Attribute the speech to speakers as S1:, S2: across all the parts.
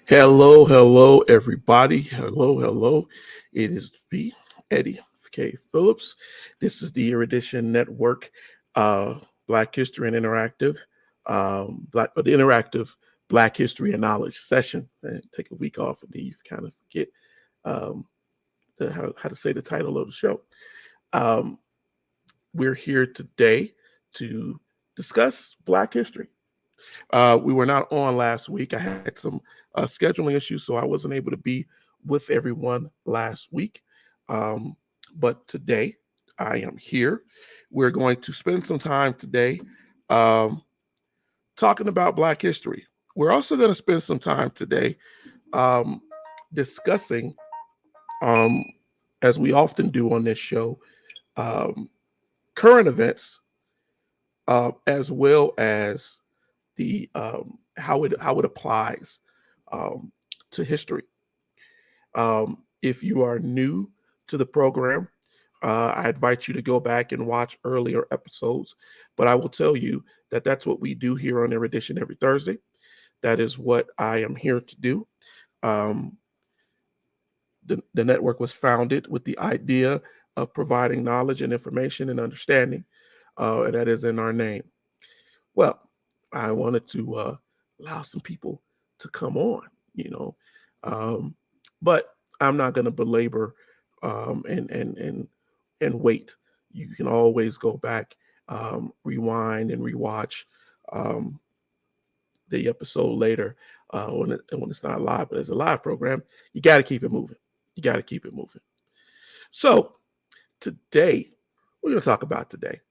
S1: Hello, hello, everybody. Hello, hello. It is me, Eddie K. Phillips. This is the Erudition Network, uh, Black History and Interactive, the interactive Black History and Knowledge session. And take a week off, and then you kind of forget um, how to say the title of the show. Um, we're here today to discuss Black history. We were not on last week. I had some scheduling issues, so I wasn't able to be with everyone last week. Um, but today, I am here. We're going to spend some time today um, talking about Black history. We're also going to spend some time today um, discussing, um, as we often do on this show, um, current events as well as the how it applies to history. If you are new to the program, I invite you to go back and watch earlier episodes. But I will tell you that that's what we do here on Erudition every Thursday. That is what I am here to do. Um, the network was founded with the idea of providing knowledge and information and understanding, and that is in our name. Well, I wanted to allow some people to come on, you know, um, but I'm not going to belabor and wait. You can always go back, rewind and rewatch um, the episode later when it's not live, but it's a live program. You got to keep it moving. You got to keep it moving. So today, we're going to talk about today.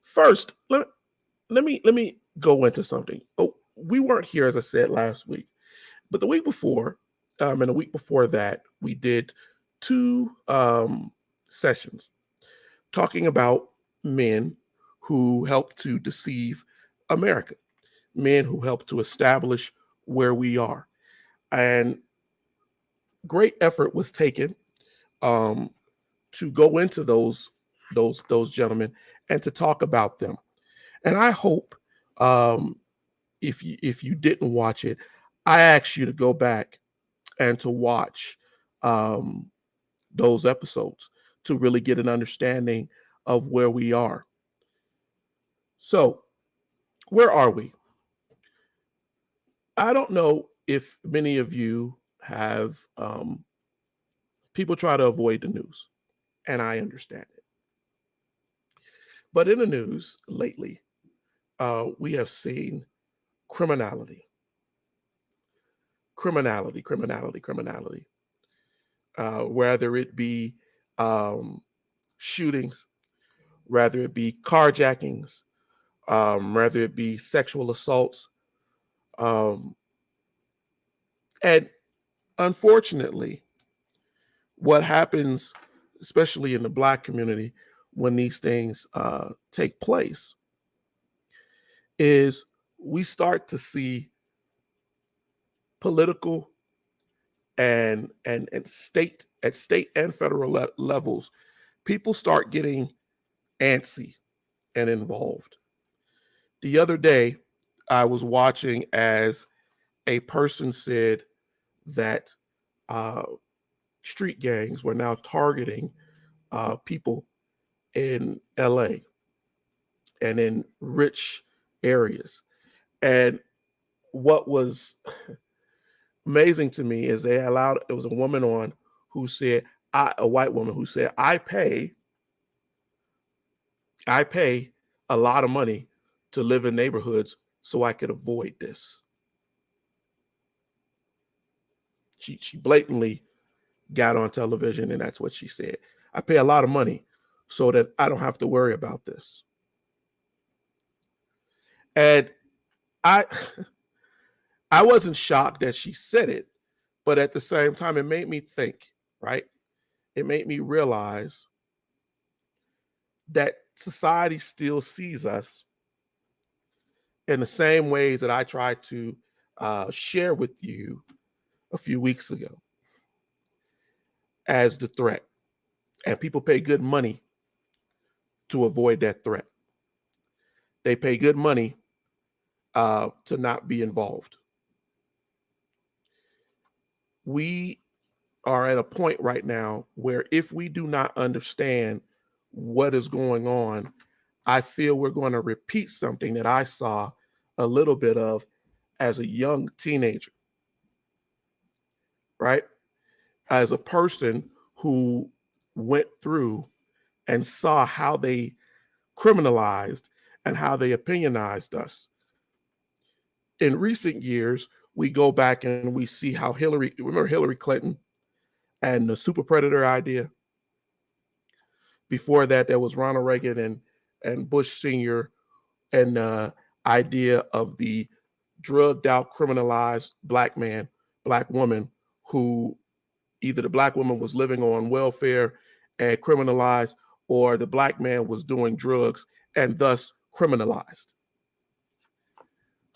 S1: First, let me go into something. Oh, we weren't here, as I said last week, but the week before, and the week before that, we did two sessions talking about men who helped to deceive America, men who helped to establish where we are, and great effort was taken um, to go into those gentlemen and to talk about them. And I hope um, if you didn't watch it, I ask you to go back and to watch um, those episodes to really get an understanding of where we are. So, where are we? I don't know if many of you have people try to avoid the news, and I understand it. But in the news lately, we have seen criminality, criminality. Whether it be um, shootings, whether it be carjackings, whether it be sexual assaults. Um, and unfortunately, what happens, especially in the Black community, when these things take place, is we start to see political and state and federal levels, people start getting antsy and involved. The other day, I was watching as a person said that uh, street gangs were now targeting people in LA and in rich areas. And what was amazing to me is there was a woman on who said, a white woman who said, I pay a lot of money to live in neighborhoods so I could avoid this. She blatantly got on television and that's what she said. I pay a lot of money so that I don't have to worry about this. And I I wasn't shocked that she said it, but at the same time it made me think, right? It made me realize that society still sees us in the same ways that I tried to share with you a few weeks ago as the threat. And people pay good money to avoid that threat. They pay good money to not be involved. we are at a point right now where if we do not understand what is going on, I feel we're going to repeat something that I saw a little bit of as a young teenager, right? As a person who went through and saw how they criminalized and how they opinionized us. In recent years, we go back and we see how remember Hillary Clinton and the super predator idea? Before that, there was Ronald Reagan and Bush Sr. and the idea of the drugged out, criminalized black man, black woman, who either the black woman was living on welfare and criminalized, or the black man was doing drugs and thus criminalized.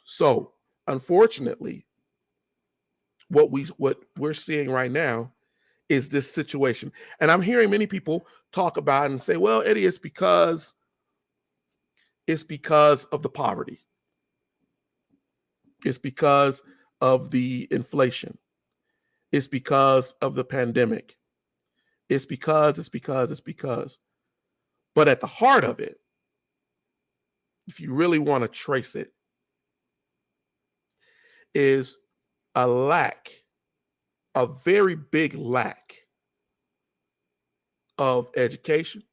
S1: So, unfortunately, what we're seeing right now is this situation. And I'm hearing many people talk about it and say, well, Eddie, it's because of the poverty. It's because of the inflation. It's because of the pandemic. It's because. But at the heart of it, if you really want to trace it, is a lack, a very big lack of education,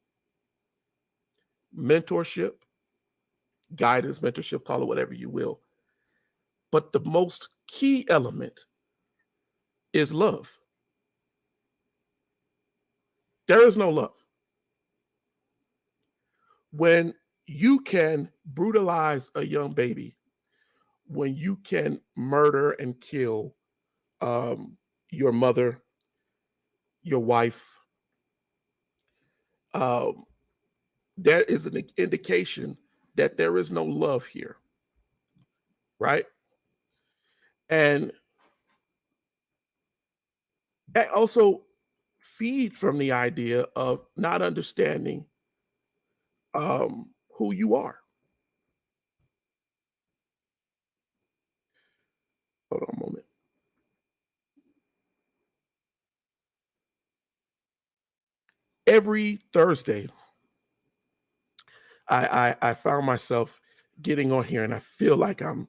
S1: mentorship, guidance, mentorship, call it whatever you will. But the most key element is love. There is no love. When you can brutalize a young baby, when you can murder and kill your mother, your wife, that is an indication that there is no love here, right? And that also feeds from the idea of not understanding who you are. Hold on a moment. Every Thursday, I found myself getting on here and I feel like I'm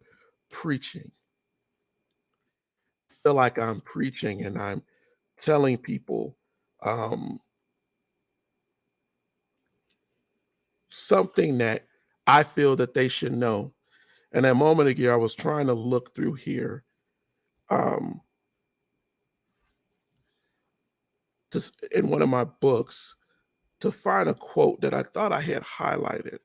S1: preaching. I feel like I'm preaching and I'm telling people something that I feel that they should know. And a moment ago, I was trying to look through here in one of my books to find a quote that I thought I had highlighted.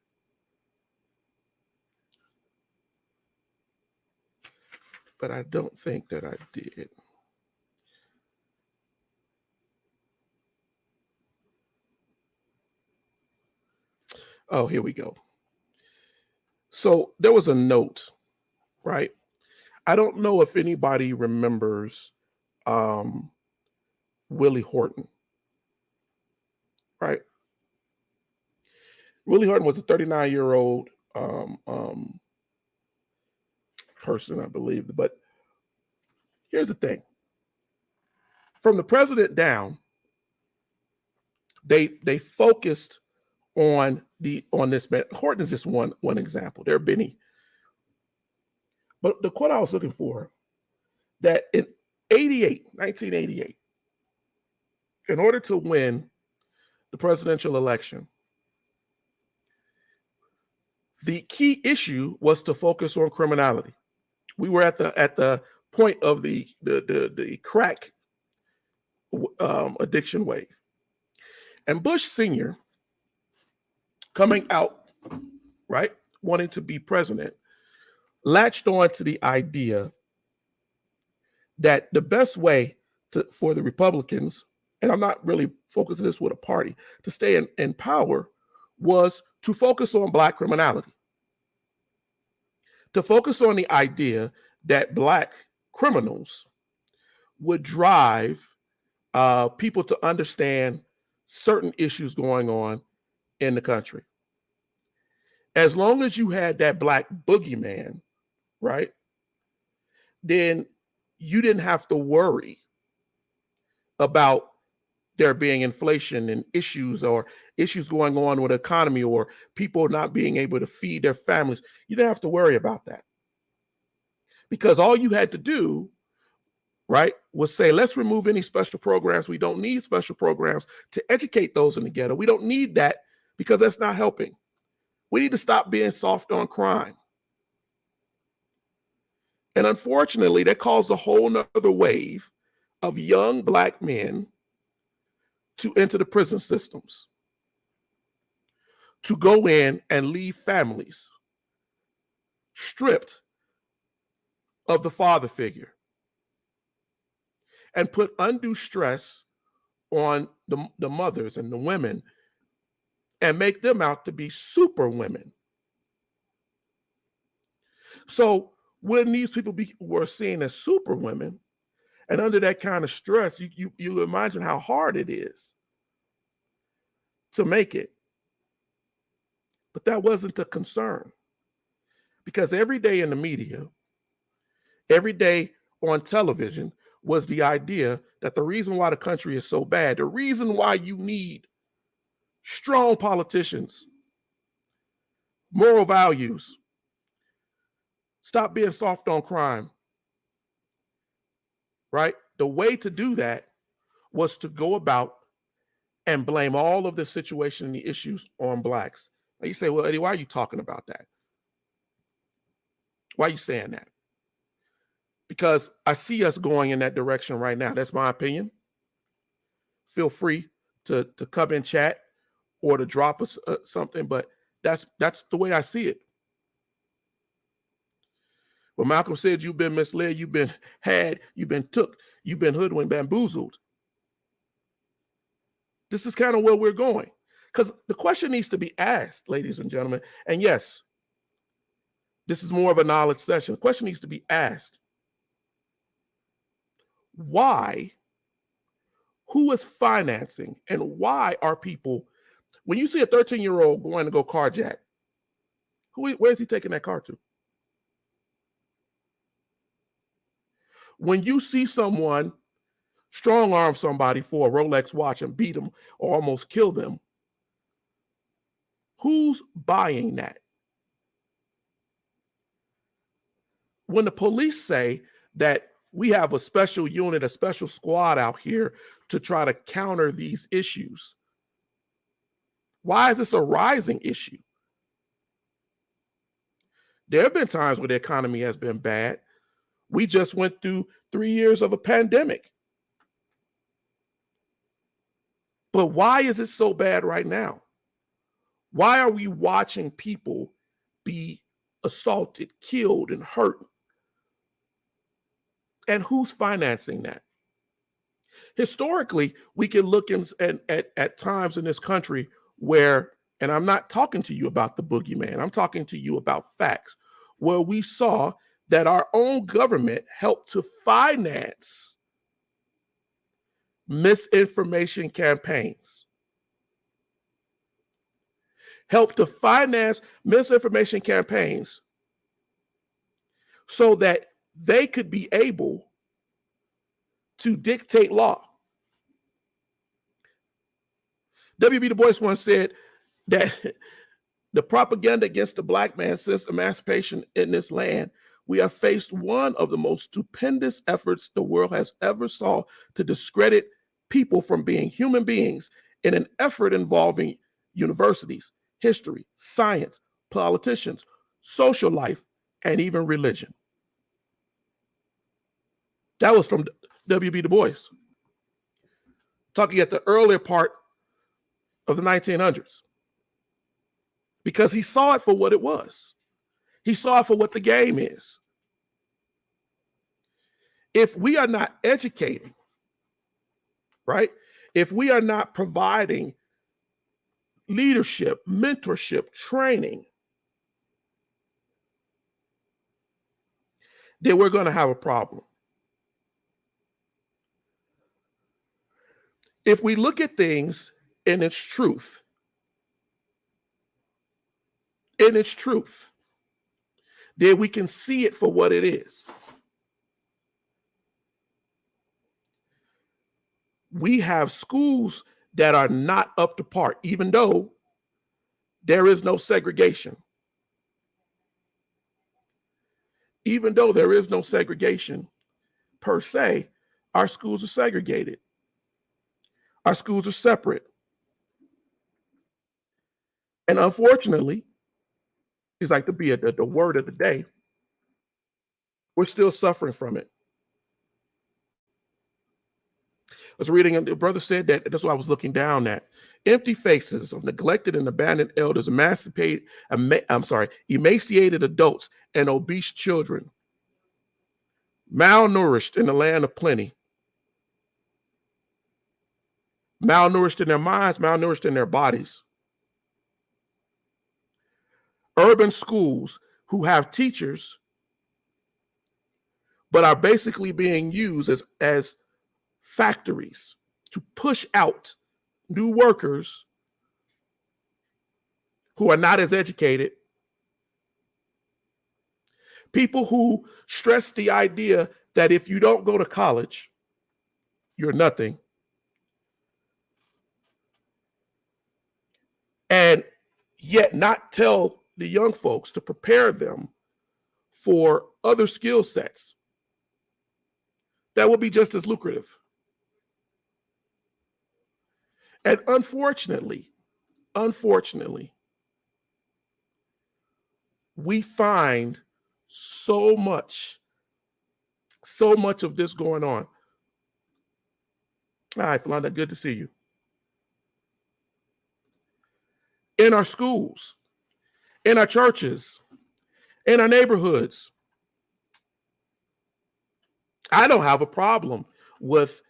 S1: But I don't think that I did. Oh, here we go. So there was a note, right? I don't know if anybody remembers Willie Horton, right? Willie Horton was a 39-year-old person, I believe. But here's the thing. From the president down, they focused on this man. Horton is just one example. There are many. But the quote I was looking for, that in 1988, in order to win the presidential election, the key issue was to focus on criminality. We were at the point of the crack addiction wave, and Bush Sr. coming out, right, wanting to be president, latched on to the idea that the best way for the Republicans, and I'm not really focusing this with a party, to stay in power was to focus on Black criminality, to focus on the idea that Black criminals would drive people to understand certain issues going on in the country. As long as you had that Black boogeyman, right, then you didn't have to worry about there being inflation and issues, or issues going on with the economy, or people not being able to feed their families. You didn't have to worry about that, because all you had to do, right, was say, let's remove any special programs. We don't need special programs to educate those in the ghetto. We don't need that because that's not helping. We need to stop being soft on crime. And unfortunately, that caused a whole nother wave of young Black men to enter the prison systems, to go in and leave families stripped of the father figure, and put undue stress on the mothers and the women, and make them out to be super women. So when these people were seen as super women, and under that kind of stress, you imagine how hard it is to make it. But that wasn't a concern, because every day in the media, every day on television, was the idea that the reason why the country is so bad, the reason why you need strong politicians, moral values, stop being soft on crime, right? The way to do that was to go about and blame all of the situation and the issues on Blacks. Now you say, well, Eddie, why are you talking about that? Why are you saying that? Because I see us going in that direction right now. That's my opinion. Feel free to come in chat or to drop us something, but that's the way I see it. Well, Malcolm said, you've been misled, you've been had, you've been took, you've been hoodwinked, bamboozled. This is kind of where we're going, because the question needs to be asked, ladies and gentlemen. And yes, this is more of a knowledge session. The question needs to be asked. Why? Who is financing, and why are people, when you see a 13-year-old going to go carjack, where's he taking that car to? When you see someone strong arm somebody for a Rolex watch and beat them or almost kill them, who's buying that? When the police say that we have a special unit, a special squad out here to try to counter these issues, why is this a rising issue? There have been times where the economy has been bad. We just went through 3 years of a pandemic. But why is it so bad right now? Why are we watching people be assaulted, killed, and hurt? And who's financing that? Historically, we can look at times in this country where, and I'm not talking to you about the boogeyman, I'm talking to you about facts, where we saw that our own government helped to finance misinformation campaigns, helped to finance misinformation campaigns so that they could be able to dictate law. W.B. Du Bois once said that the propaganda against the Black man since emancipation in this land, we have faced one of the most stupendous efforts the world has ever saw to discredit people from being human beings in an effort involving universities, history, science, politicians, social life, and even religion. That was from W.B. Du Bois, talking at the earlier part of the 1900s, because he saw it for what it was. He saw it for what the game is. If we are not educating, right? If we are not providing leadership, mentorship, training, then we're going to have a problem. If we look at things in its truth, then we can see it for what it is. we have schools that are not up to par, even though there is no segregation. Even though there is no segregation per se, our schools are segregated. Our schools are separate. And unfortunately, it's like the word of the day, we're still suffering from it. I was reading, and the brother said that, that's what I was looking down at. Empty faces of neglected and abandoned elders, emaciated adults, and obese children, malnourished in the land of plenty, malnourished in their minds, malnourished in their bodies. Urban schools who have teachers but are basically being used as factories to push out new workers who are not as educated, people who stress the idea that if you don't go to college, you're nothing. And yet not tell the young folks to prepare them for other skill sets that will be just as lucrative. And unfortunately, we find so much of this going on. All right, Philanda, good to see you. In our schools, in our churches, in our neighborhoods. I don't have a problem with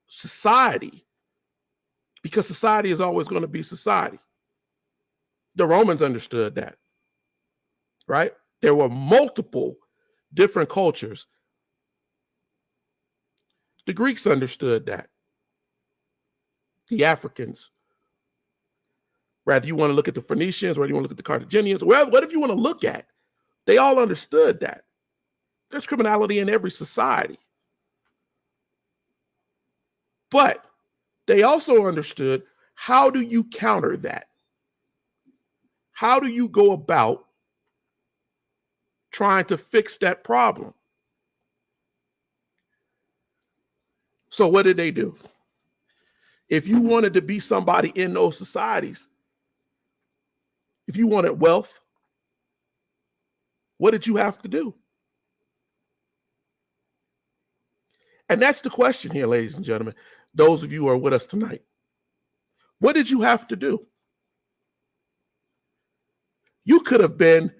S1: society, because society is always going to be society. The Romans understood that, right? There were multiple different cultures. The Greeks understood that. The Africans, whether you want to look at the Phoenicians, whether you want to look at the Carthaginians, whatever you want to look at, they all understood that. There's criminality in every society. But they also understood, how do you counter that? How do you go about trying to fix that problem? So what did they do? If you wanted to be somebody in those societies, if you wanted wealth, what did you have to do? And that's the question here, ladies and gentlemen, those of you who are with us tonight. What did you have to do? You could have been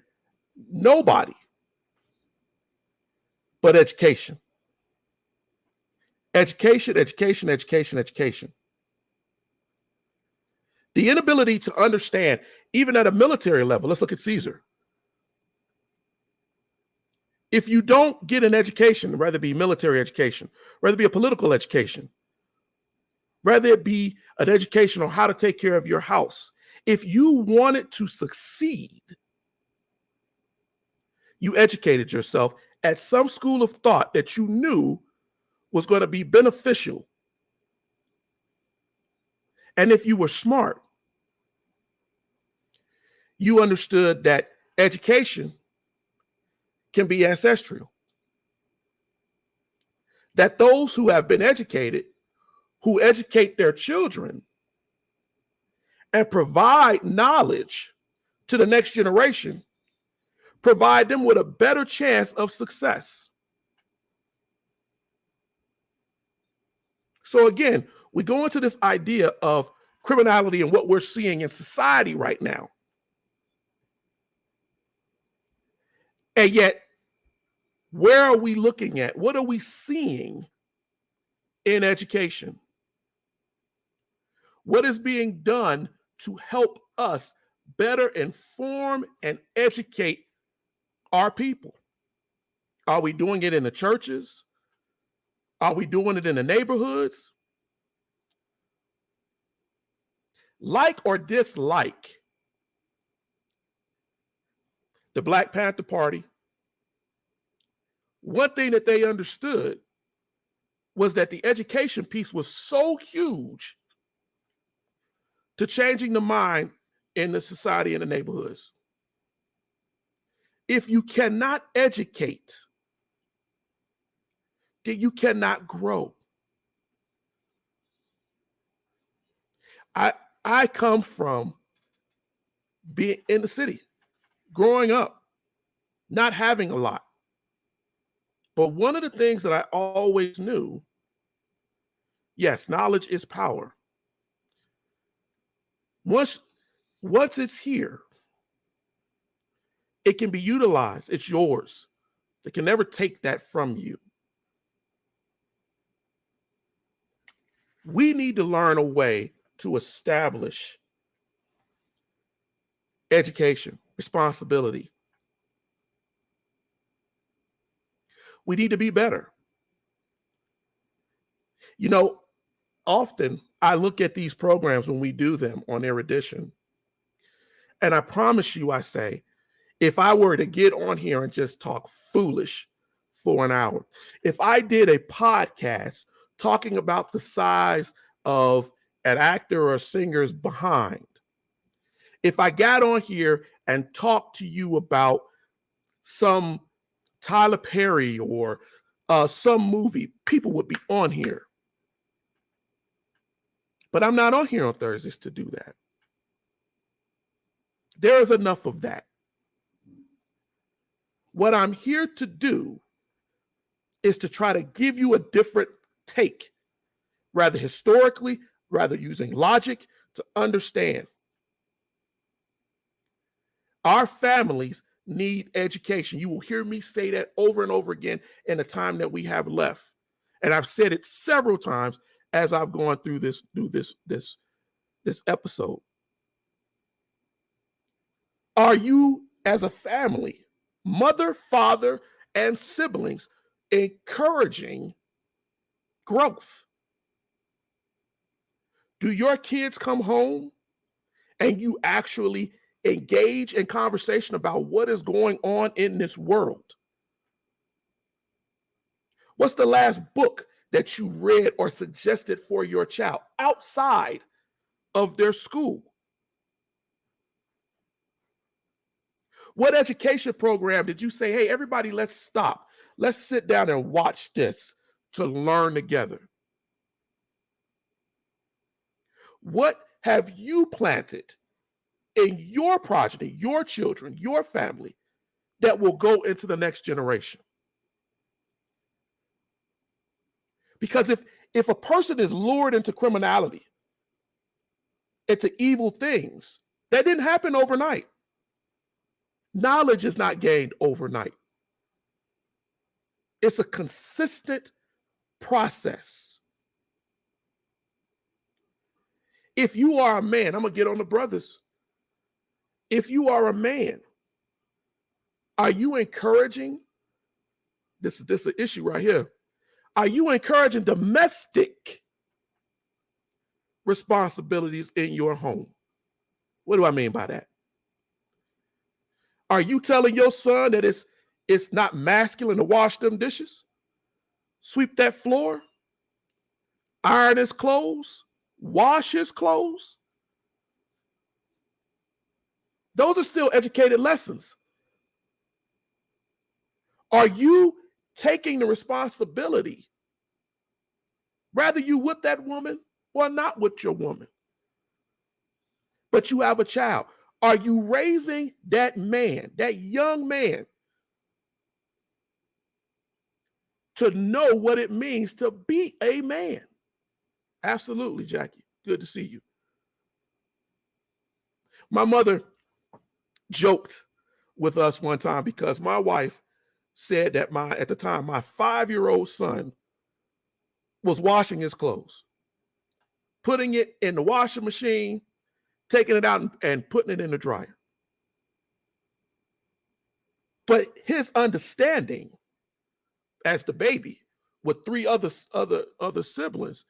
S1: nobody but education. Education, education, education, education. The inability to understand, even at a military level, let's look at Caesar. If you don't get an education, whether it be military education, whether it be a political education, whether it be an education on how to take care of your house, if you wanted to succeed, you educated yourself at some school of thought that you knew was going to be beneficial. And if you were smart, you understood that education can be ancestral. That those who have been educated, who educate their children and provide knowledge to the next generation, provide them with a better chance of success. So again, we go into this idea of criminality and what we're seeing in society right now. And yet, where are we looking at? What are we seeing in education? What is being done to help us better inform and educate our people? Are we doing it in the churches? Are we doing it in the neighborhoods? Like or dislike the Black Panther Party, one thing that they understood was that the education piece was so huge to changing the mind in the society and the neighborhoods. If you cannot educate, then you cannot grow. I come from being in the city, growing up, not having a lot. But one of the things that I always knew, yes, knowledge is power. Once it's here, it can be utilized. It's yours. They can never take that from you. We need to learn a way to establish education, responsibility. We need to be better. You know, often I look at these programs when we do them on Erudition, and I promise you, I say, if I were to get on here and just talk foolish for an hour, if I did a podcast talking about the size of an actor or singer's behind, if I got on here and talked to you about some Tyler Perry or some movie, people would be on here. But I'm not on here on Thursdays to do that. There is enough of that. What I'm here to do is to try to give you a different take, rather historically, rather using logic to understand. Our families need education. You will hear me say that over and over again in the time that we have left. And I've said it several times as I've gone through this episode. Are you, as a family, mother, father, and siblings, encouraging growth? Do your kids come home and you actually engage in conversation about what is going on in this world? What's the last book that you read or suggested for your child outside of their school? What education program did you say, hey, everybody, let's stop. Let's sit down and watch this to learn together? What have you planted in your progeny, your children, your family, that will go into the next generation? Because if a person is lured into criminality, into evil things, that didn't happen overnight. Knowledge is not gained overnight. It's a consistent process. If you are a man, I'm going to get on the brothers. If you are a man, are you encouraging, this is an issue right here, are you encouraging domestic responsibilities in your home? What do I mean by that? Are you telling your son that it's not masculine to wash them dishes, sweep that floor, iron his clothes, wash his clothes? Those are still educated lessons. Are you taking the responsibility, whether you with that woman or not with your woman, but you have a child? Are you raising that man, that young man, to know what it means to be a man? Absolutely, Jackie. Good to see you. My mother joked with us one time because my wife said that at the time, my 5-year-old son was washing his clothes, putting it in the washing machine, taking it out and putting it in the dryer. But his understanding as the baby with 3 other siblings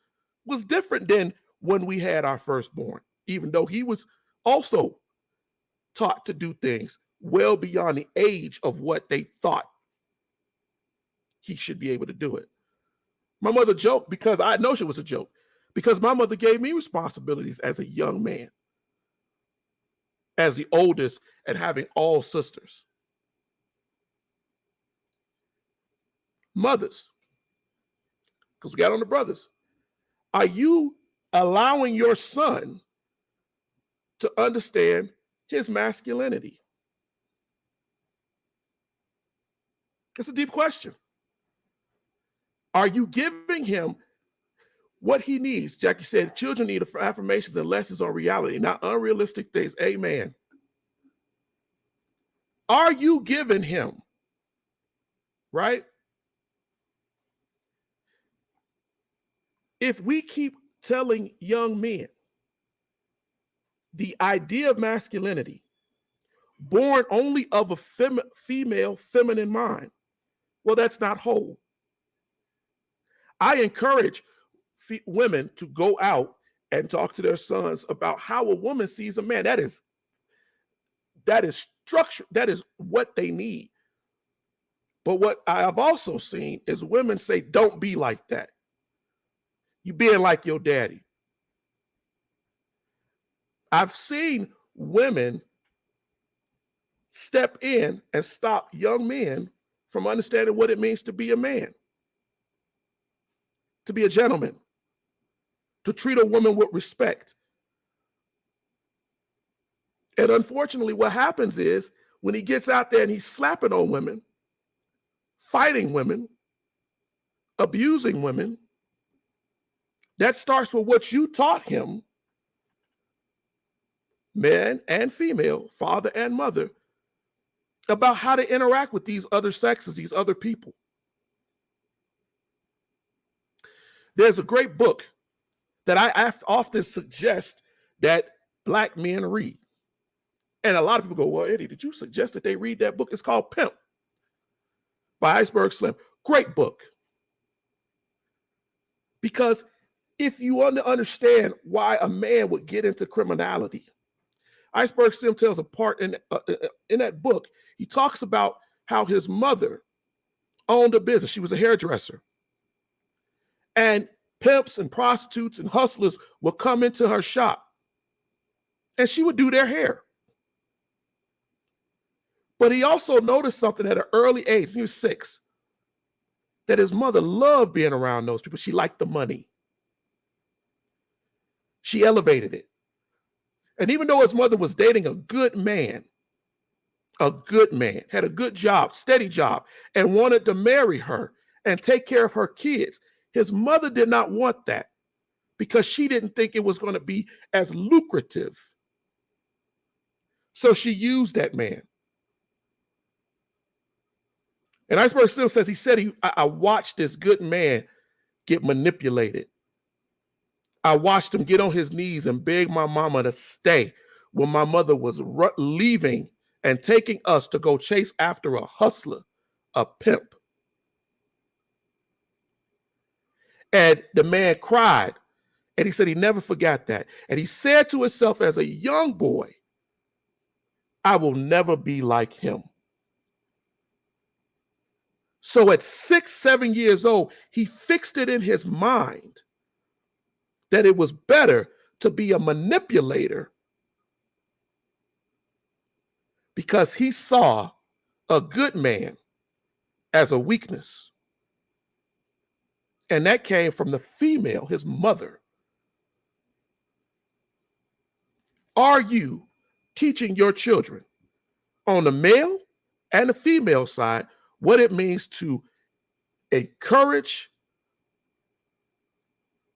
S1: was different than when we had our firstborn, even though he was also taught to do things well beyond the age of what they thought he should be able to do it. My mother joked because I know she was a joke, because my mother gave me responsibilities as a young man, as the oldest and having all sisters. Mothers, because we got on the brothers, are you allowing your son to understand his masculinity? It's a deep question. Are you giving him what he needs? Jackie said, children need affirmations and lessons on reality, not unrealistic things. Amen. Are you giving him, right? If we keep telling young men the idea of masculinity, born only of a female feminine mind, well, that's not whole. I encourage women to go out and talk to their sons about how a woman sees a man. That is structure. That is what they need. But what I have also seen is women say, don't be like that. You being like your daddy. I've seen women step in and stop young men from understanding what it means to be a man, to be a gentleman, to treat a woman with respect. And unfortunately, what happens is when he gets out there and he's slapping on women, fighting women, abusing women, that starts with what you taught him, man and female, father and mother, about how to interact with these other sexes, these other people. There's a great book that I often suggest that Black men read. And a lot of people go, well, Eddie, did you suggest that they read that book? It's called Pimp by Iceberg Slim. Great book. Because if you want to understand why a man would get into criminality, Iceberg Slim tells a part in that book. He talks about how his mother owned a business. She was a hairdresser. And pimps and prostitutes and hustlers would come into her shop and she would do their hair. But he also noticed something at an early age, he was 6, that his mother loved being around those people. She liked the money. She elevated it. And even though his mother was dating a good man, had a good job, steady job, and wanted to marry her and take care of her kids, his mother did not want that because she didn't think it was going to be as lucrative. So she used that man. And Iceberg Slim says, he said, I watched this good man get manipulated. I watched him get on his knees and beg my mama to stay when my mother was leaving and taking us to go chase after a hustler, a pimp. And the man cried, and he said he never forgot that. And he said to himself as a young boy, I will never be like him. So at 6, 7 years old, he fixed it in his mind that it was better to be a manipulator because he saw a good man as a weakness. And that came from the female, his mother. Are you teaching your children on the male and the female side what it means to encourage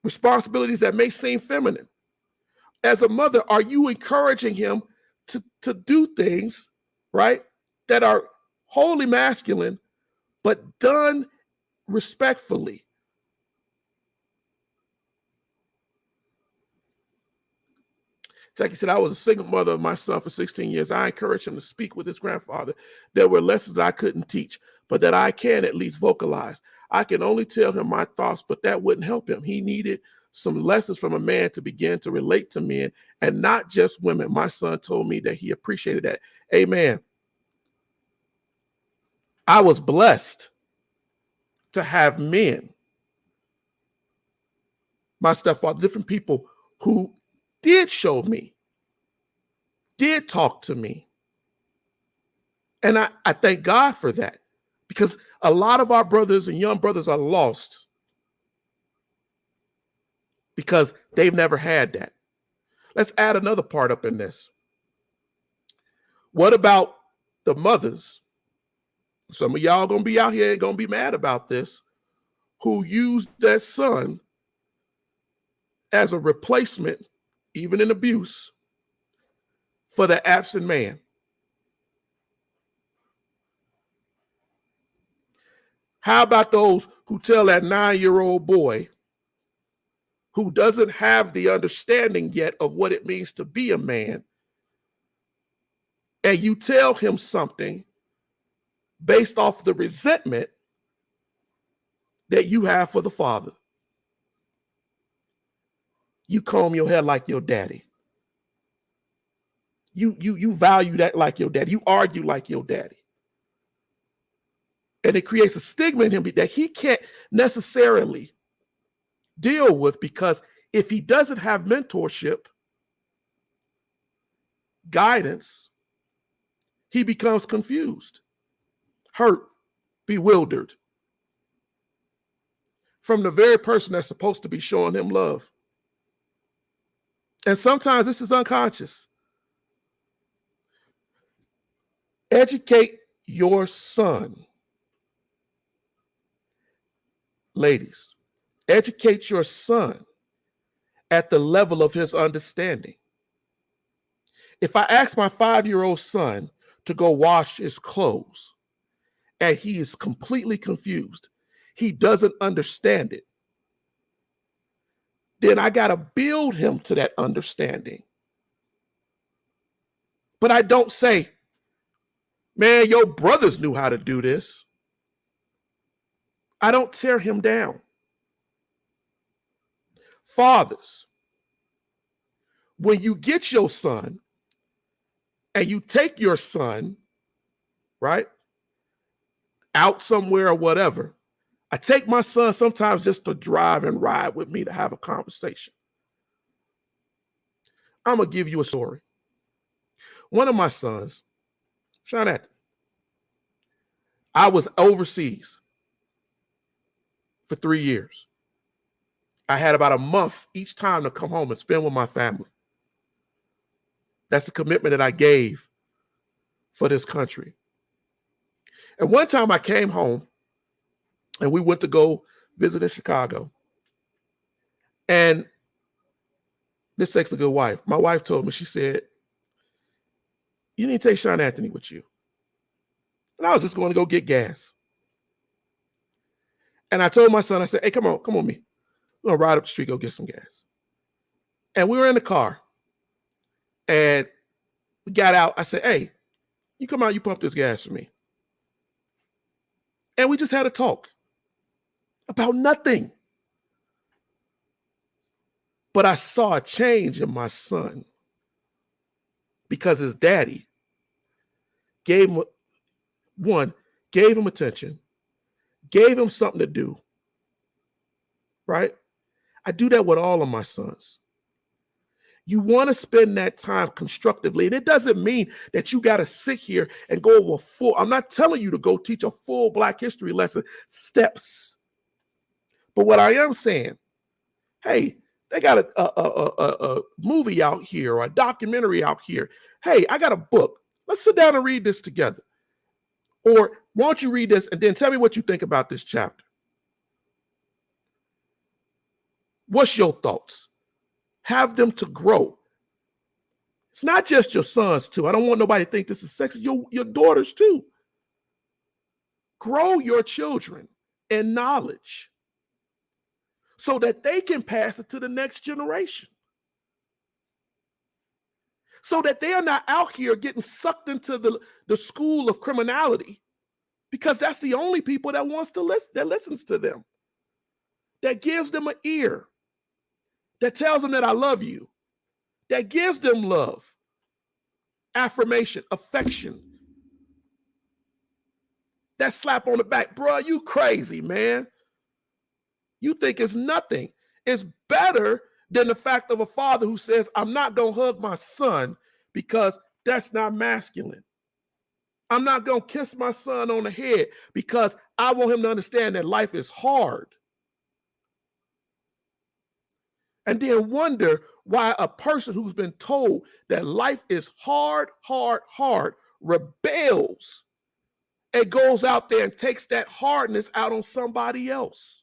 S1: responsibilities that may seem feminine? As a mother, are you encouraging him to do things, right, that are wholly masculine, but done respectfully? Jackie said, I was a single mother of my son for 16 years. I encouraged him to speak with his grandfather. There were lessons I couldn't teach, but that I can at least vocalize. I can only tell him my thoughts, but that wouldn't help him. He needed some lessons from a man to begin to relate to men and not just women. My son told me that he appreciated that. Amen. I was blessed to have men my stepfather, different people who did show me, did talk to me. And I thank God for that, because a lot of our brothers and young brothers are lost because they've never had that. Let's add another part up in this. What about the mothers? Some of y'all gonna be out here and gonna be mad about this, who used that son as a replacement, even in abuse, for the absent man. How about those who tell that 9-year-old boy who doesn't have the understanding yet of what it means to be a man, and you tell him something based off the resentment that you have for the father? You comb your hair like your daddy. You value that like your daddy. You argue like your daddy. And it creates a stigma in him that he can't necessarily deal with, because if he doesn't have mentorship, guidance, he becomes confused, hurt, bewildered from the very person that's supposed to be showing him love. And sometimes this is unconscious. Educate your son. Ladies, educate your son at the level of his understanding. If I ask my 5-year-old son to go wash his clothes and he is completely confused, he doesn't understand it, then I got to build him to that understanding. But I don't say, man, your brothers knew how to do this. I don't tear him down. Fathers, when you get your son and you take your son, right, out somewhere or whatever, I take my son sometimes just to drive and ride with me to have a conversation. I'm going to give you a story. One of my sons, Sean Anthony, I was overseas for 3 years. I had about a month each time to come home and spend with my family. That's the commitment that I gave for this country. And one time I came home and we went to go visit in Chicago. And this takes a good wife. My wife told me, she said, you need to take Sean Anthony with you. And I was just going to go get gas. And I told my son, I said, hey, come on me. We're going to ride up the street, go get some gas. And we were in the car. And we got out. I said, hey, you come out, you pump this gas for me. And we just had a talk about nothing. But I saw a change in my son because his daddy gave him attention, gave him something to do, right? I do that with all of my sons. You want to spend that time constructively. And it doesn't mean that you got to sit here and go over I'm not telling you to go teach a full Black history lesson, steps. But what I am saying, hey, they got a movie out here or a documentary out here. Hey, I got a book. Let's sit down and read this together. Or why don't you read this and then tell me what you think about this chapter? What's your thoughts? Have them to grow. It's not just your sons too. I don't want nobody to think this is sexy. Your daughters too. Grow your children in knowledge so that they can pass it to the next generation. So that they are not out here getting sucked into the school of criminality, because that's the only people that listens to them, that gives them an ear, that tells them that I love you, that gives them love, affirmation, affection, that slap on the back. Bro, you crazy, man. You think it's nothing. is better than the fact of a father who says, I'm not going to hug my son because that's not masculine. I'm not going to kiss my son on the head because I want him to understand that life is hard. And then wonder why a person who's been told that life is hard, rebels and goes out there and takes that hardness out on somebody else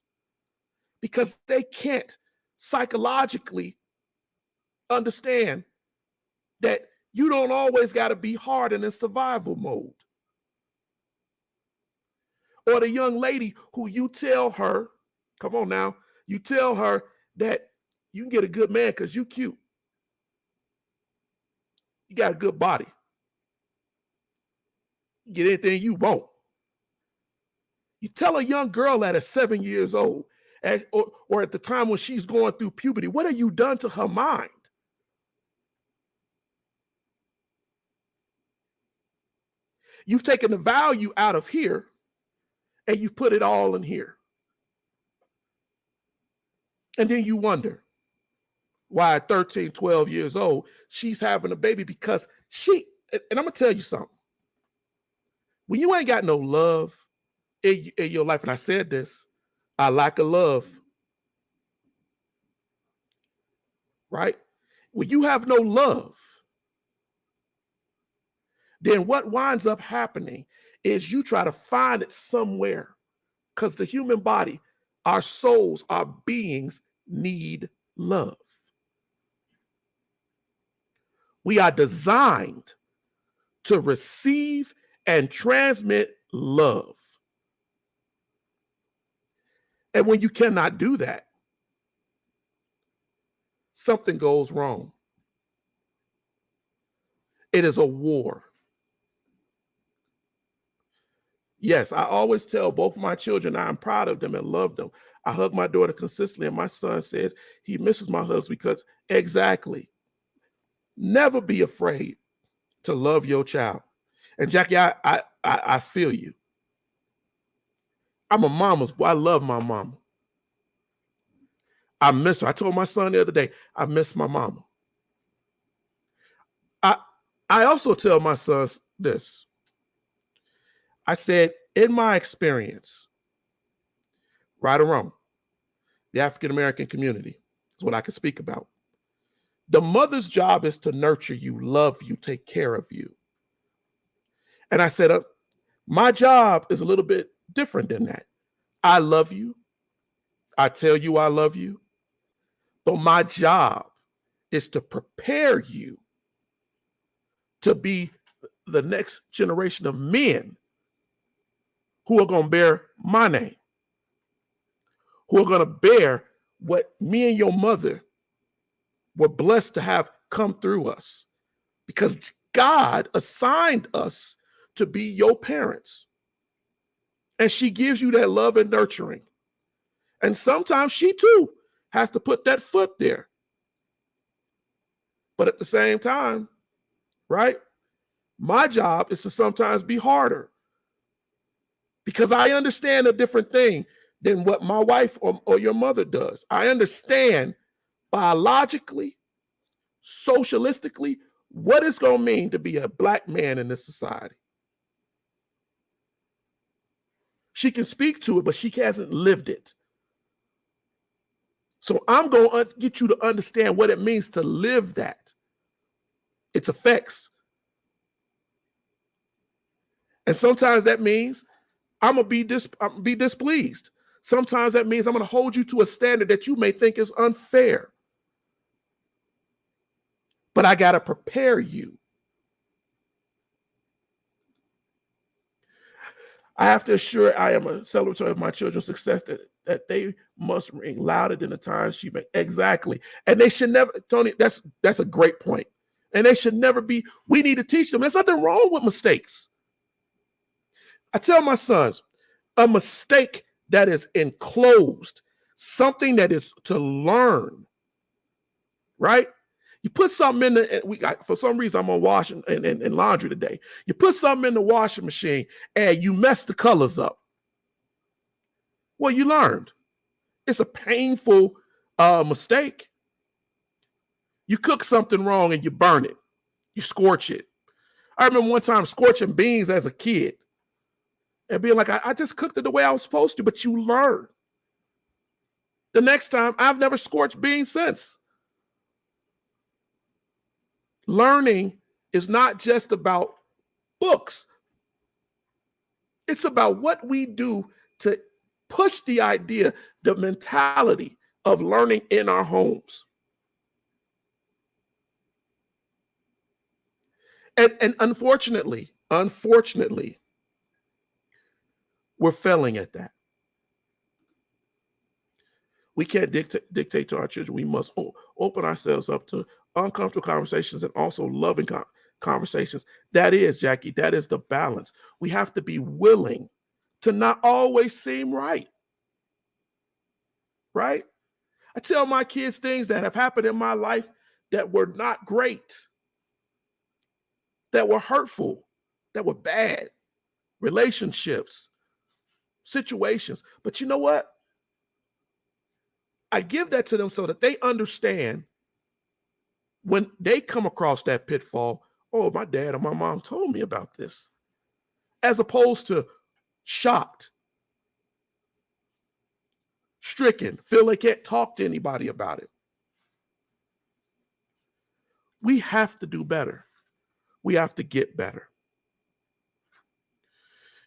S1: because they can't psychologically understand that you don't always got to be hard and in survival mode. Or the young lady who you tell her, come on now, you tell her that you can get a good man because you cute. You got a good body. You get anything you want. You tell a young girl that at 7 years old, or at the time when she's going through puberty, what have you done to her mind? You've taken the value out of here and you've put it all in here. And then you wonder why at 13, 12 years old, she's having a baby because and I'm going to tell you something. When you ain't got no love in your life, and I said this, I lack of love, right? When you have no love, then what winds up happening is you try to find it somewhere because the human body, our souls, our beings need love. We are designed to receive and transmit love. And when you cannot do that, something goes wrong. It is a war. Yes, I always tell both of my children I'm proud of them and love them. I hug my daughter consistently, and my son says he misses my hugs because exactly. Never be afraid to love your child. And Jackie, I feel you. I'm a mama's boy. I love my mama. I miss her. I told my son the other day, I miss my mama. I also tell my sons this. I said, in my experience, right or wrong, the African-American community is what I can speak about. The mother's job is to nurture you, love you, take care of you. And I said, my job is a little bit different than that. I love you. I tell you I love you. But my job is to prepare you to be the next generation of men who are going to bear my name, who are going to bear what me and your mother were blessed to have come through us, because God assigned us to be your parents. And she gives you that love and nurturing. And sometimes she too has to put that foot there. But at the same time, right, my job is to sometimes be harder because I understand a different thing than what my wife or your mother does. I understand biologically, socialistically, what it's going to mean to be a Black man in this society. She can speak to it, but she hasn't lived it. So I'm going to get you to understand what it means to live that. Its effects. And sometimes that means I'm going to be displeased. Sometimes that means I'm going to hold you to a standard that you may think is unfair. But I got to prepare you. I have to assure I am a celebratory of my children's success, that they must ring louder than the times she made. Exactly. And they should never, Tony, that's a great point. And they should never be, we need to teach them. There's nothing wrong with mistakes. I tell my sons, a mistake that is enclosed, something that is to learn, right? You put something in for some reason I'm on washing and laundry today. You put something in the washing machine and you mess the colors up. Well, you learned. It's a painful A mistake. You cook something wrong and you burn it. You scorch it. I remember one time scorching beans as a kid and being like, I just cooked it the way I was supposed to, but you learn. The next time, I've never scorched beans since. Learning is not just about books. It's about what we do to push the idea, the mentality of learning in our homes. And unfortunately, we're failing at that. We can't dictate to our children. We must open ourselves up to uncomfortable conversations and also loving conversations. That is, Jackie, that is the balance. We have to be willing to not always seem right. Right? I tell my kids things that have happened in my life that were not great, that were hurtful, that were bad, relationships, situations. But you know what? I give that to them so that they understand when they come across that pitfall, oh, my dad or my mom told me about this, as opposed to shocked, stricken, feel they can't talk to anybody about it. We have to do better. We have to get better.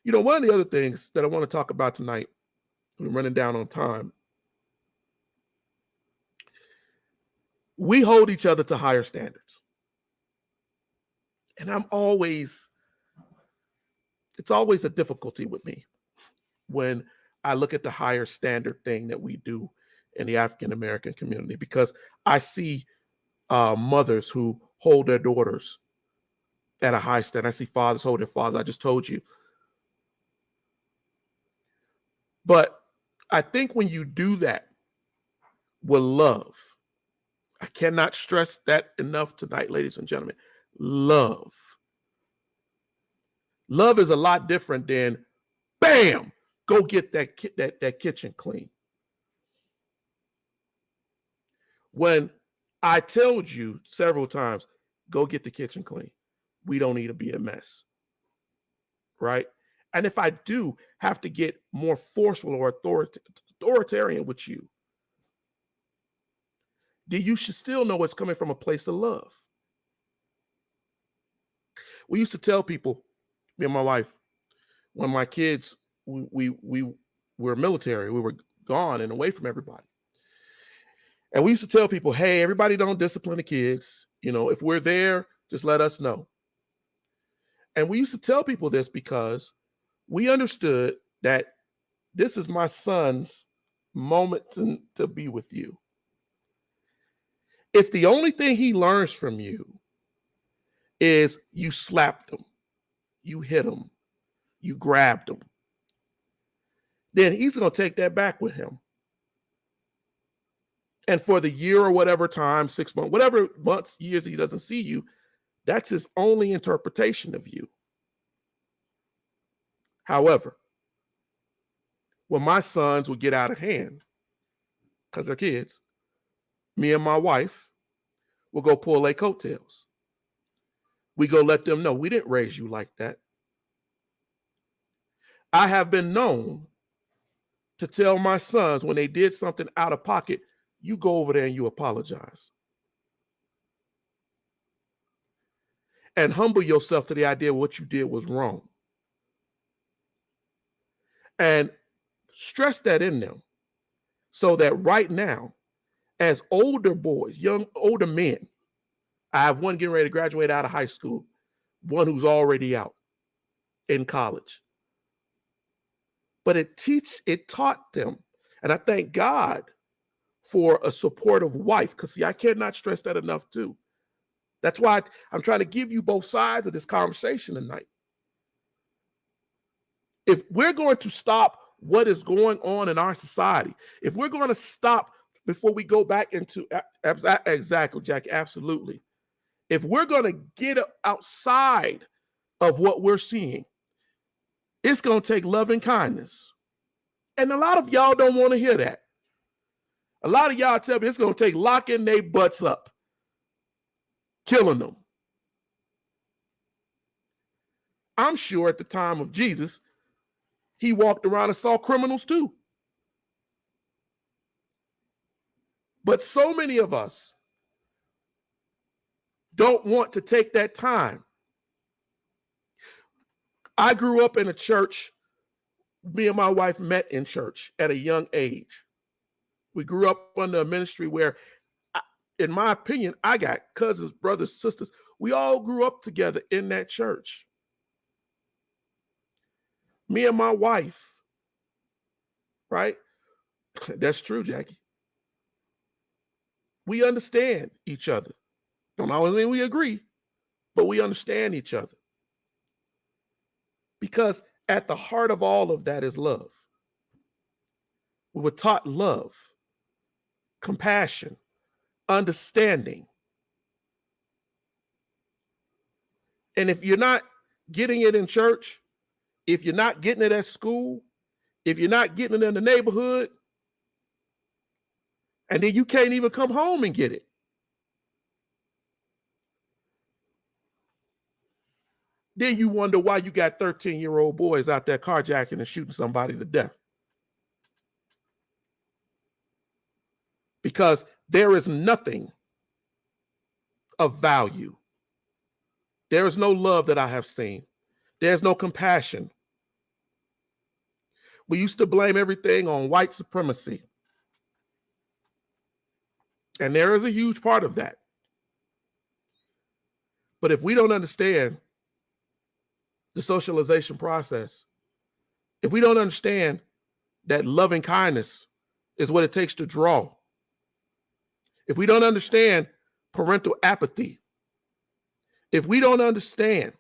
S1: You know, one of the other things that I want to talk about tonight, we're running down on time, we hold each other to higher standards. And it's always a difficulty with me when I look at the higher standard thing that we do in the African-American community, because I see mothers who hold their daughters at a high standard. I see fathers hold their fathers. I just told you. But I think when you do that with love, I cannot stress that enough tonight, ladies and gentlemen. Love. Love is a lot different than, bam, go get that kitchen clean. When I told you several times, go get the kitchen clean, we don't need to be a mess, right? And if I do have to get more forceful or authoritarian with you, then you should still know it's coming from a place of love. We used to tell people, me and my wife, when my kids, we were military, we were gone and away from everybody. And we used to tell people, hey, everybody don't discipline the kids. You know, if we're there, just let us know. And we used to tell people this because we understood that this is my son's moment to be with you. If the only thing he learns from you is you slapped him, you hit him, you grabbed him, then he's going to take that back with him. And for the year or whatever time, 6 months, whatever months, years he doesn't see you, that's his only interpretation of you. However, when my sons would get out of hand, because they're kids, me and my wife will go pull their coattails. We go let them know we didn't raise you like that. I have been known to tell my sons when they did something out of pocket, you go over there and you apologize. And humble yourself to the idea what you did was wrong. And stress that in them so that right now, as older boys, older men, I have one getting ready to graduate out of high school, one who's already out in college. But it taught them, and I thank God for a supportive wife, because see, I cannot stress that enough too. That's why I'm trying to give you both sides of this conversation tonight. If we're going to stop what is going on in our society, if we're going to stop before we go back into, exactly, Jackie, absolutely. If we're going to get outside of what we're seeing, it's going to take love and kindness. And a lot of y'all don't want to hear that. A lot of y'all tell me it's going to take locking their butts up, killing them. I'm sure at the time of Jesus, he walked around and saw criminals too. But so many of us don't want to take that time. I grew up in a church. Me and my wife met in church at a young age. We grew up under a ministry where, in my opinion, I got cousins, brothers, sisters. We all grew up together in that church. Me and my wife, right? That's true, Jackie. We understand each other. Don't always mean we agree, but we understand each other. Because at the heart of all of that is love. We were taught love, compassion, understanding. And if you're not getting it in church, if you're not getting it at school, if you're not getting it in the neighborhood, and then you can't even come home and get it, then you wonder why you got 13-year-old boys out there carjacking and shooting somebody to death. Because there is nothing of value. There is no love that I have seen. There's no compassion. We used to blame everything on white supremacy. And there is a huge part of that. But if we don't understand the socialization process, if we don't understand that loving kindness is what it takes to draw, if we don't understand parental apathy, if we don't understand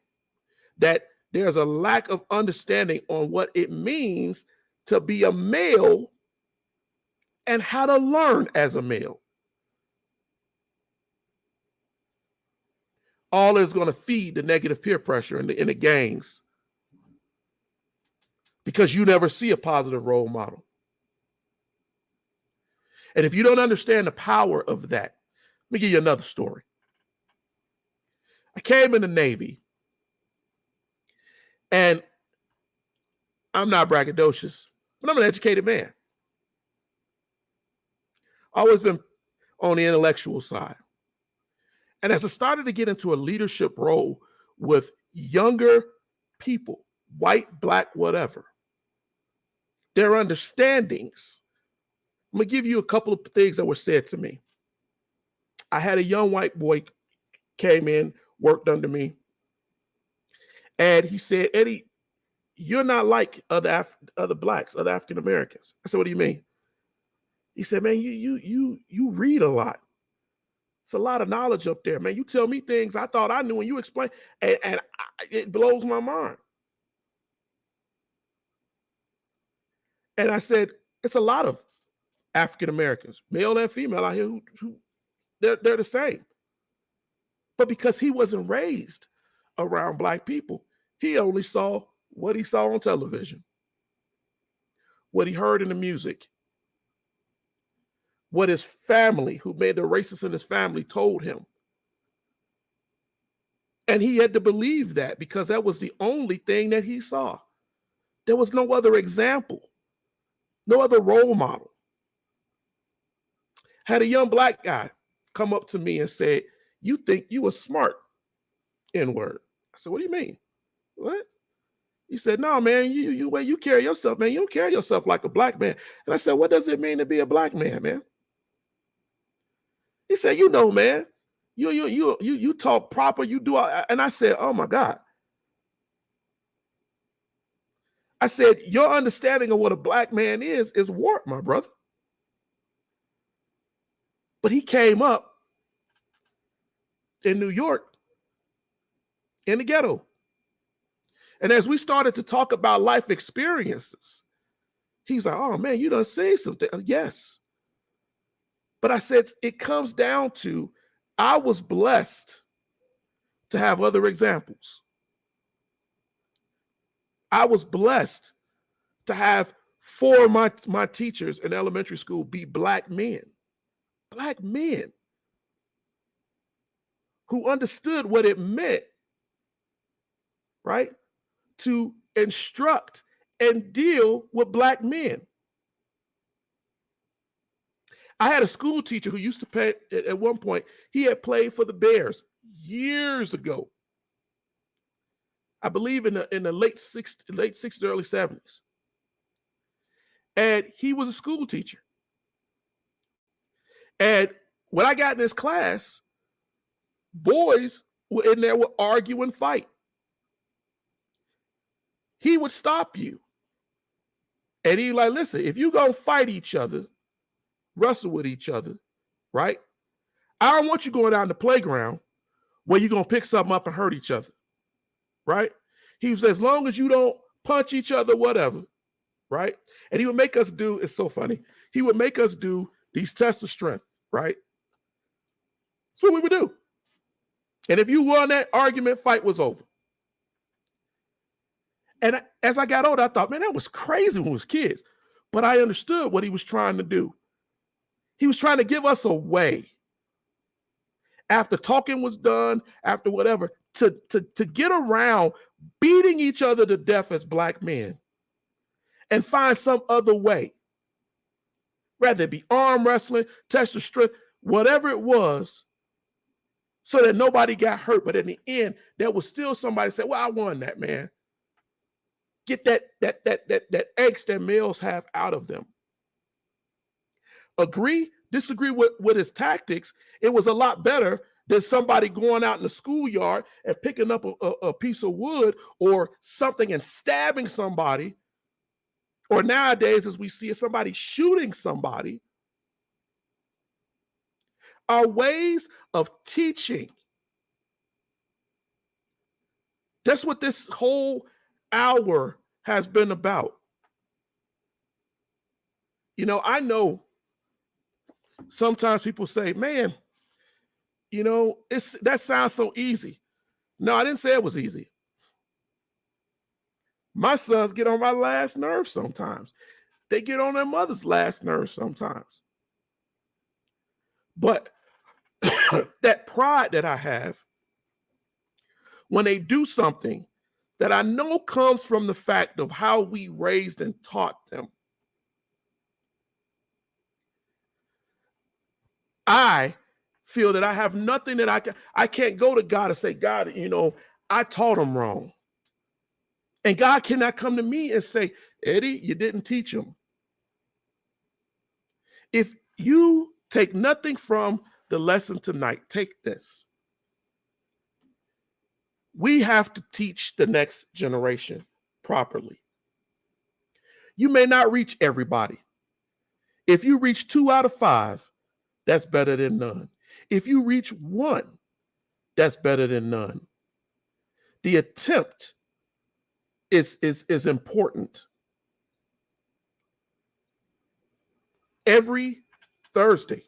S1: that there's a lack of understanding on what it means to be a male and how to learn as a male, all is going to feed the negative peer pressure in the gangs, because you never see a positive role model. And if you don't understand the power of that, let me give you another story. I came in the Navy, and I'm not braggadocious, but I'm an educated man. Always been on the intellectual side. And as I started to get into a leadership role with younger people, white, black, whatever, their understandings, I'm going to give you a couple of things that were said to me. I had a young white boy came in, worked under me, and he said, "Eddie, you're not like other blacks, other African Americans." I said, "What do you mean?" He said, "Man, you read a lot. It's a lot of knowledge up there, man. You tell me things I thought I knew, and you explain, and it blows my mind." And I said, "It's a lot of African Americans, male and female, out here who they're the same." But because he wasn't raised around black people, he only saw what he saw on television, what he heard in the music, what his family, who made the racists in his family, told him. And he had to believe that because that was the only thing that he saw. There was no other example, no other role model. Had a young black guy come up to me and say, "You think you a smart N-word?" I said, "What do you mean?" "What?" He said, "No, man, you way you carry yourself, man, you don't carry yourself like a black man." And I said, "What does it mean to be a black man, man?" He said, "You know, man, you talk proper, you do all." And I said, "Oh my God." I said, "Your understanding of what a black man is warped, my brother." But he came up in New York in the ghetto. And as we started to talk about life experiences, he's like, "Oh man, you done say something." Yes. But I said, it comes down to, I was blessed to have other examples. I was blessed to have 4 of my teachers in elementary school be black men who understood what it meant, right, to instruct and deal with black men. I had a school teacher who used to play, at one point, he had played for the Bears years ago. I believe in the late 60s, early 70s. And he was a school teacher. And when I got in his class, boys were in there would argue and fight. He would stop you. And he like, listen, if you gonna fight each other, wrestle with each other, right? I don't want you going out in the playground where you're gonna pick something up and hurt each other, right? He was, as long as you don't punch each other, whatever, right? And he would make us do, it's so funny, he would make us do these tests of strength, right? That's what we would do. And if you won that argument, fight was over. And as I got older, I thought, man, that was crazy when we was kids. But I understood what he was trying to do. He was trying to give us a way, after talking was done, after whatever, to get around beating each other to death as black men and find some other way. Rather it be arm wrestling, test of strength, whatever it was, so that nobody got hurt. But in the end, there was still somebody say, well, I won that, man. Get that angst that males have out of them. Agree, disagree with his tactics. It was a lot better than somebody going out in the schoolyard and picking up a piece of wood or something and stabbing somebody. Or nowadays, as we see, somebody shooting somebody. Our ways of teaching. That's what this whole hour has been about. You know, I know sometimes people say, man, you know, that sounds so easy. No, I didn't say it was easy. My sons get on my last nerve sometimes. They get on their mother's last nerve sometimes. But that pride that I have when they do something that I know comes from the fact of how we raised and taught them. I feel that I have nothing that I can't go to God and say, God, you know, I taught them wrong. And God cannot come to me and say, Eddie, you didn't teach them. If you take nothing from the lesson tonight, take this. We have to teach the next generation properly. You may not reach everybody. If you reach 2 out of 5, that's better than none. If you reach 1, that's better than none. The attempt is important. Every Thursday,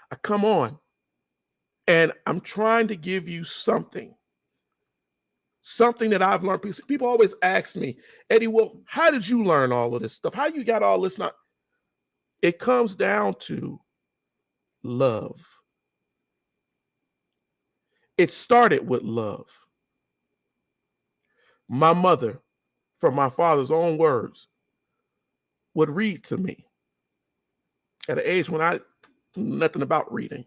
S1: I come on and I'm trying to give you something that I've learned. People always ask me, Eddie, well, how did you learn all of this stuff? How you got all this? Not? It comes down to love. It started with love. My mother, from my father's own words, would read to me at an age when I knew nothing about reading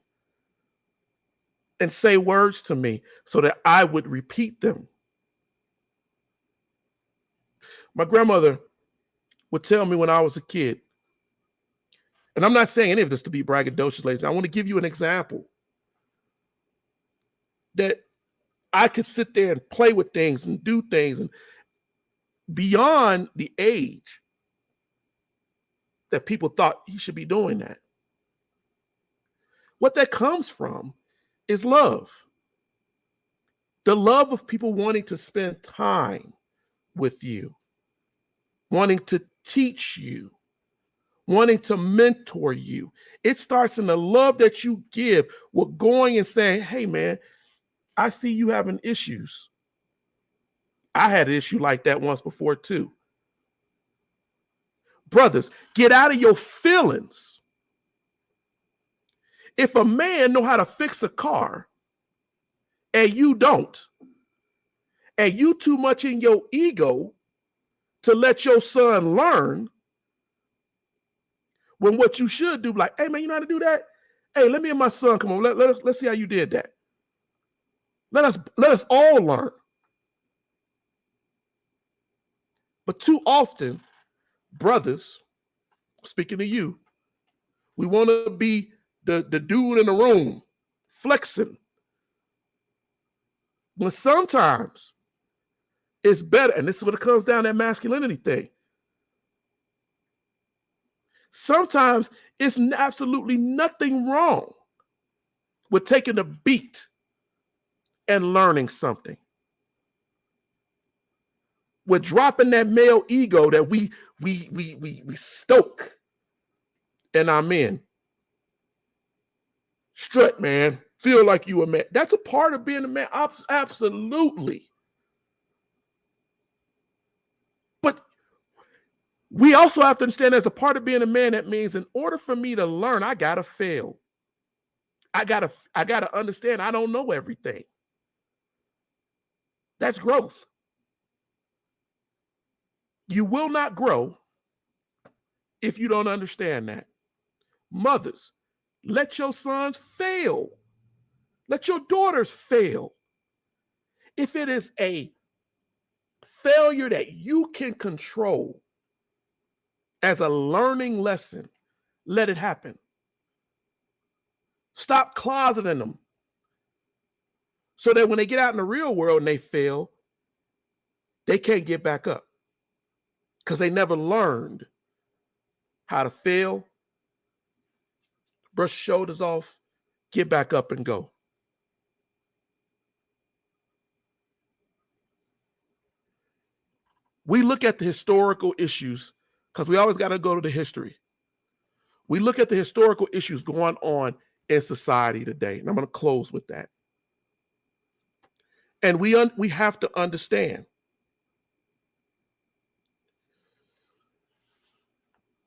S1: and say words to me so that I would repeat them. My grandmother would tell me when I was a kid, and I'm not saying any of this to be braggadocious, ladies. I want to give you an example that I could sit there and play with things and do things and beyond the age that people thought he should be doing that. What that comes from is love. The love of people wanting to spend time with you, wanting to teach you, wanting to mentor you. It starts in the love that you give with going and saying, hey, man, I see you having issues. I had an issue like that once before too. Brothers, get out of your feelings. If a man know how to fix a car and you don't, and you too much in your ego to let your son learn, when what you should do, like, hey man, you know how to do that? Hey, let me and my son come on. Let's see how you did that. Let us all learn. But too often, brothers, speaking to you, we want to be the dude in the room flexing. When sometimes it's better, and this is what it comes down to, that masculinity thing. Sometimes it's absolutely nothing wrong with taking a beat and learning something. With dropping that male ego that we stoke in our men. Strut, man. Feel like you a man. That's a part of being a man. Absolutely. But we also have to understand, as a part of being a man, that means in order for me to learn, I gotta fail. I gotta understand I don't know everything. That's growth. You will not grow if you don't understand that. Mothers, let your sons fail. Let your daughters fail. If it is a failure that you can control as a learning lesson, let it happen. Stop closeting them so that when they get out in the real world and they fail, they can't get back up because they never learned how to fail, brush your shoulders off, get back up and go. We look at the historical issues because we always got to go to the history. We look at the historical issues going on in society today, and I'm going to close with that. And we have to understand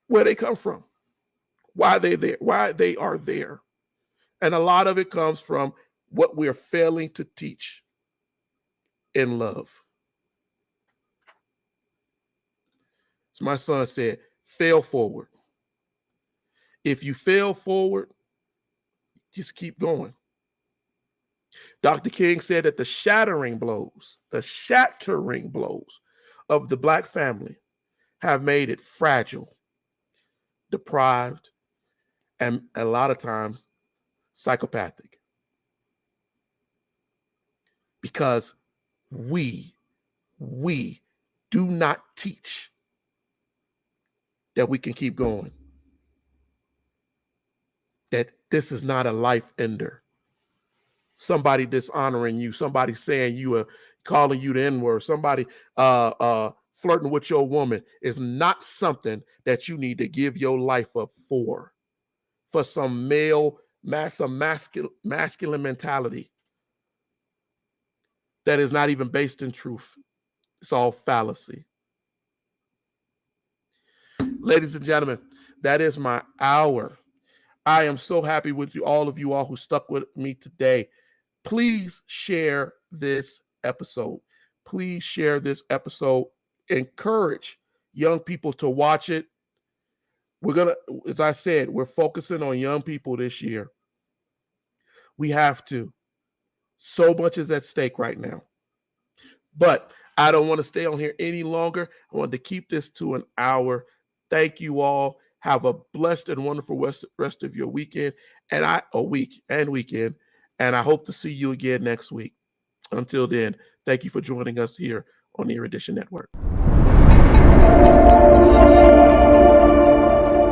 S1: where they come from, why they are there. And a lot of it comes from what we're failing to teach in love. So my son said, fail forward. If you fail forward, just keep going. Dr. King said that the shattering blows of the Black family have made it fragile, deprived, and a lot of times psychopathic. Because we do not teach that we can keep going. That this is not a life ender. Somebody dishonoring you, somebody saying you are calling you the N-word, somebody flirting with your woman is not something that you need to give your life up for some male, masculine mentality that is not even based in truth. It's all fallacy. Ladies and gentlemen, that is my hour. I am so happy with you, all of you all who stuck with me today. Please share this episode. Please share this episode. Encourage young people to watch it. We're going to, as I said, we're focusing on young people this year. We have to. So much is at stake right now. But I don't want to stay on here any longer. I wanted to keep this to an hour. Thank you all. Have a blessed and wonderful rest of your weekend weekend. And I hope to see you again next week. Until then, thank you for joining us here on the Erudition Network.